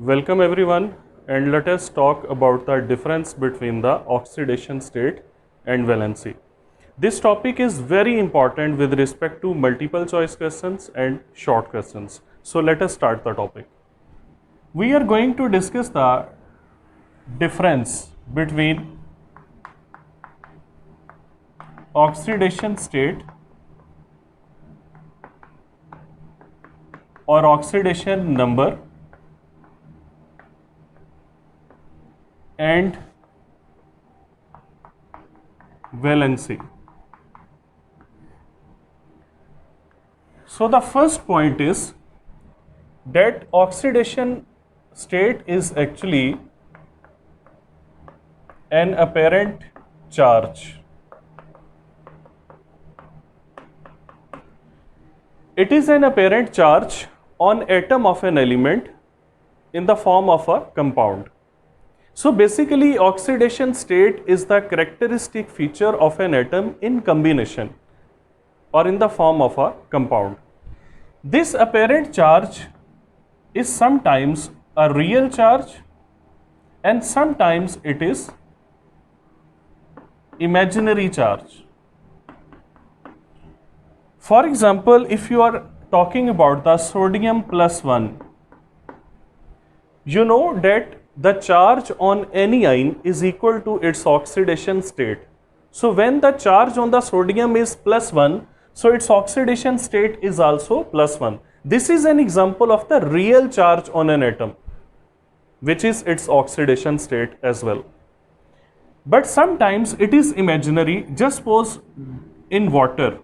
Welcome everyone, and let us talk about the difference between the oxidation state and valency. This topic is very important with respect to multiple choice questions and short questions. So let us start the topic. We are going to discuss the difference between oxidation state or oxidation number and valency. So the first point is that oxidation state is actually an apparent charge. It is an apparent charge on atom of an element in the form of a compound. So basically oxidation state is the characteristic feature of an atom in combination or in the form of a compound. This apparent charge is sometimes a real charge and sometimes it is imaginary charge. For example, if you are talking about the sodium plus 1, you know that the charge on anion is equal to its oxidation state. So when the charge on the sodium is plus 1, so its oxidation state is also plus 1. This is an example of the real charge on an atom, which is its oxidation state as well. But sometimes it is imaginary. Just suppose in water.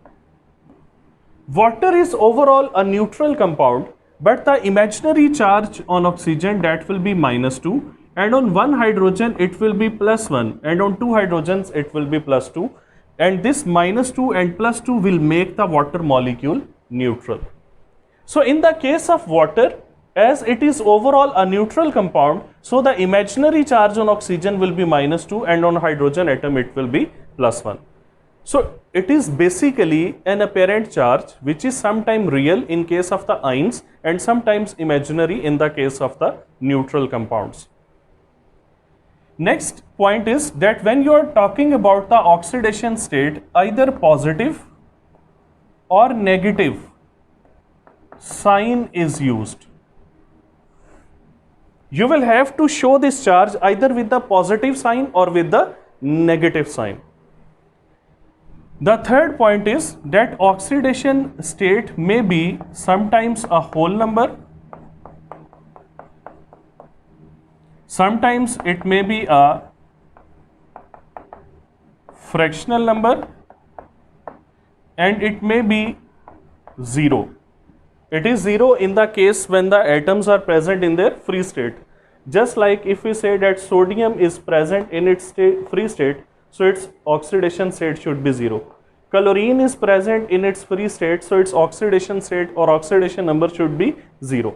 Water is overall a neutral compound, but the imaginary charge on oxygen, that will be -2, and on one hydrogen it will be +1, and on two hydrogens it will be +2, and this -2 and +2 will make the water molecule neutral. So in the case of water, as it is overall a neutral compound, so the imaginary charge on oxygen will be -2 and on hydrogen atom it will be +1. So it is basically an apparent charge which is sometimes real in case of the ions and sometimes imaginary in the case of the neutral compounds. Next point is that when you are talking about the oxidation state, either positive or negative sign is used. You will have to show this charge either with the positive sign or with the negative sign. The third point is that oxidation state may be sometimes a whole number, sometimes it may be a fractional number, and it may be 0. It is 0 in the case when the atoms are present in their free state. Just like if we say that sodium is present in its free state, so its oxidation state should be 0. Chlorine is present in its free state, so its oxidation state or oxidation number should be 0.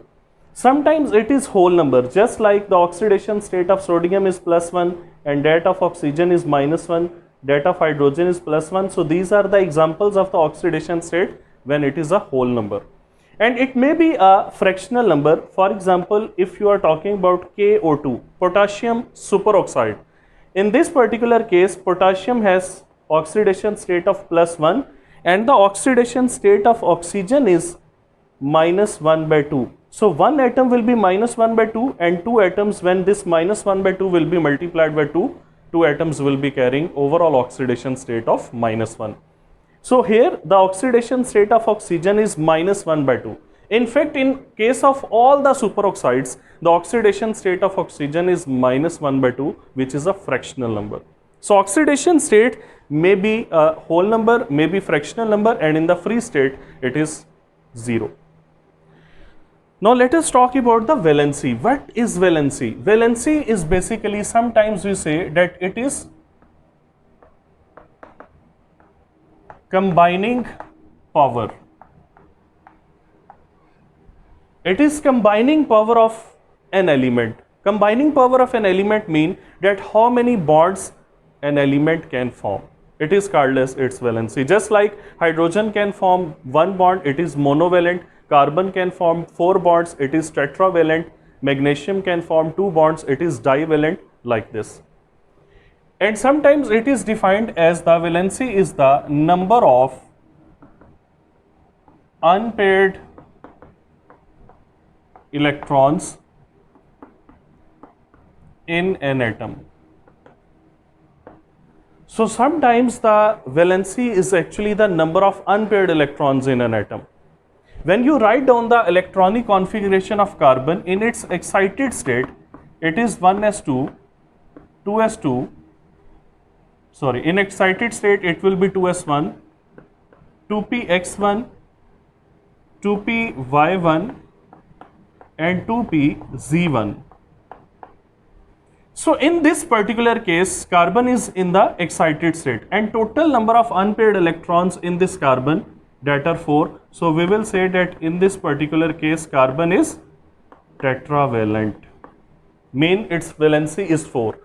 Sometimes it is whole number, just like the oxidation state of sodium is +1 and that of oxygen is -1, that of hydrogen is +1. So these are the examples of the oxidation state when it is a whole number. And it may be a fractional number. For example, if you are talking about KO2, potassium superoxide. In this particular case, potassium has oxidation state of +1 and the oxidation state of oxygen is -1/2. So one atom will be -1/2 and two atoms, when this -1/2 will be multiplied by 2, two atoms will be carrying overall oxidation state of -1. So here the oxidation state of oxygen is -1/2. In fact, in case of all the superoxides, the oxidation state of oxygen is -1/2, which is a fractional number. So oxidation state may be a whole number, may be fractional number, and in the free state it is 0. Now let us talk about the valency. What is valency? Valency is basically, sometimes we say that it is combining power. It is combining power of an element. Combining power of an element mean that how many bonds an element can form. It is called as its valency. Just like hydrogen can form one bond, it is monovalent. Carbon can form 4 bonds, it is tetravalent. magnesium can form 2 bonds, it is divalent like this. And sometimes it is defined as the valency is the number of unpaired electrons in an atom. So sometimes the valency is actually the number of unpaired electrons in an atom. When you write down the electronic configuration of carbon in its excited state, it is 1s2, 2s2, sorry, in excited state it will be 2s1, 2px1, 2py1 and 2pz1. So in this particular case, carbon is in the excited state and total number of unpaired electrons in this carbon, that are 4. So we will say that in this particular case carbon is tetravalent, mean its valency is 4.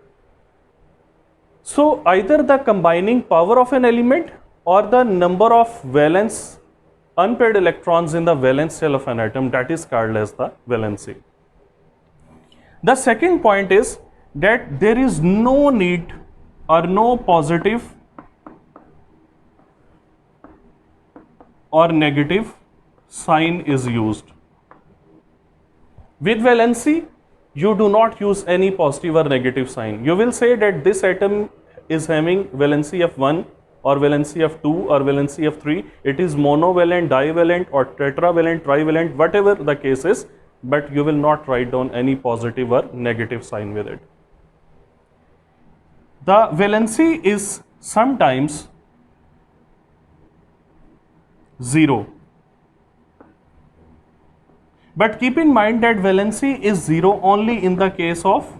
So either the combining power of an element or the number of valence unpaired electrons in the valence shell of an atom, that is called as the valency. The second point is that there is no need or no positive or negative sign is used. With valency, you do not use any positive or negative sign. You will say that this atom is having valency of 1 or valency of 2 or valency of 3. It is monovalent, divalent or tetravalent, trivalent, whatever the case is, but you will not write down any positive or negative sign with it. The valency is sometimes 0. But keep in mind that valency is 0 only in the case of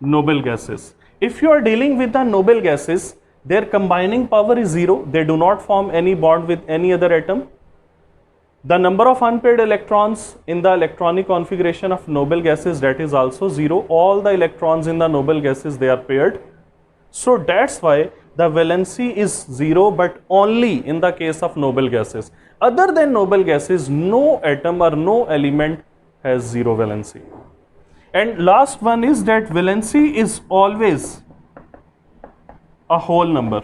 noble gases. If you are dealing with the noble gases, their combining power is 0. They do not form any bond with any other atom. The number of unpaired electrons in the electronic configuration of noble gases, that is also 0. All the electrons in the noble gases, they are paired. So that's why the valency is 0, but only in the case of noble gases. Other than noble gases, no atom or no element has 0 valency. And last one is that valency is always a whole number.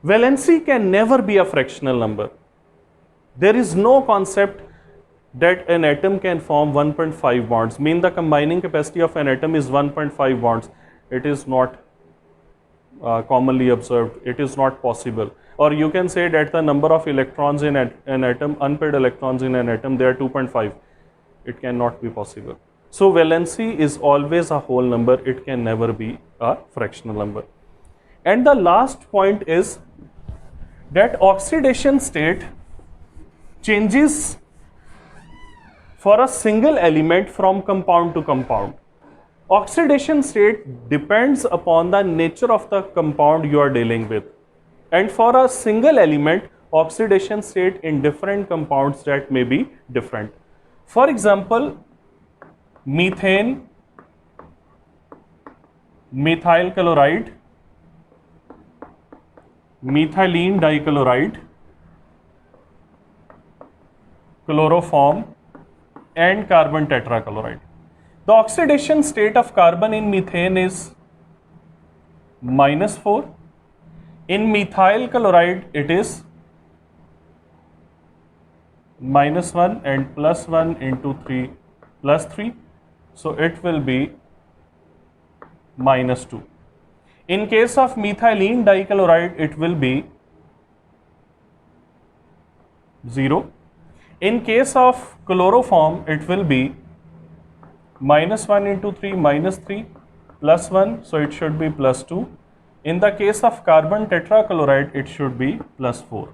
Valency can never be a fractional number. There is no concept that an atom can form 1.5 bonds. Mean the combining capacity of an atom is 1.5 bonds. It is not commonly observed. It is not possible. Or you can say that the number of electrons in an atom, unpaired electrons in an atom, they are 2.5. It cannot be possible. So valency is always a whole number. It can never be a fractional number. And the last point is that oxidation state changes for a single element from compound to compound. Oxidation state depends upon the nature of the compound you are dealing with. And for a single element, oxidation state in different compounds, that may be different. For example, methane, methyl chloride, methylene dichloride, chloroform and carbon tetrachloride. The oxidation state of carbon in methane is -4. In methyl chloride it is -1 and +1 into 3 +3. So it will be -2. In case of methylene dichloride it will be 0. In case of chloroform, it will be -1 into 3 -3 +1, so it should be +2. In the case of carbon tetrachloride, it should be +4.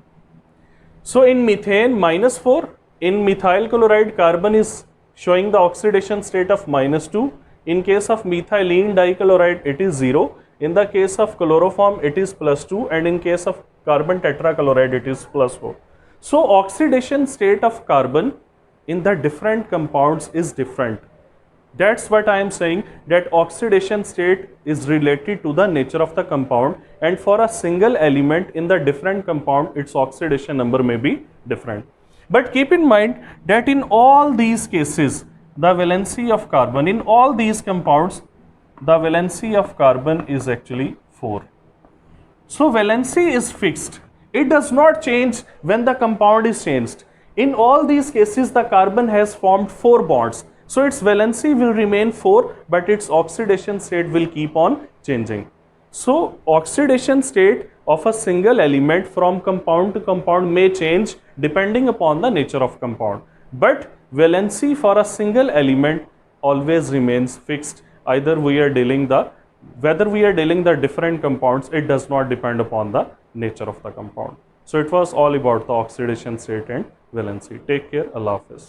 So in methane, -4. In methyl chloride, carbon is showing the oxidation state of -2. In case of methylene dichloride, it is 0. In the case of chloroform, it is +2. And in case of carbon tetrachloride, it is +4. So oxidation state of carbon in the different compounds is different. That's what I am saying, that oxidation state is related to the nature of the compound, and for a single element in the different compound, its oxidation number may be different. But keep in mind that in all these cases, the valency of carbon, in all these compounds, the valency of carbon is actually 4. So valency is fixed. It does not change when the compound is changed. In all these cases, the carbon has formed 4 bonds. So its valency will remain 4, but its oxidation state will keep on changing. So oxidation state of a single element from compound to compound may change depending upon the nature of compound. But valency for a single element always remains fixed. Either we are dealing the whether we are dealing the different compounds, it does not depend upon the nature of the compound. So it was all about the oxidation state and valency. Take care. Allah Hafiz.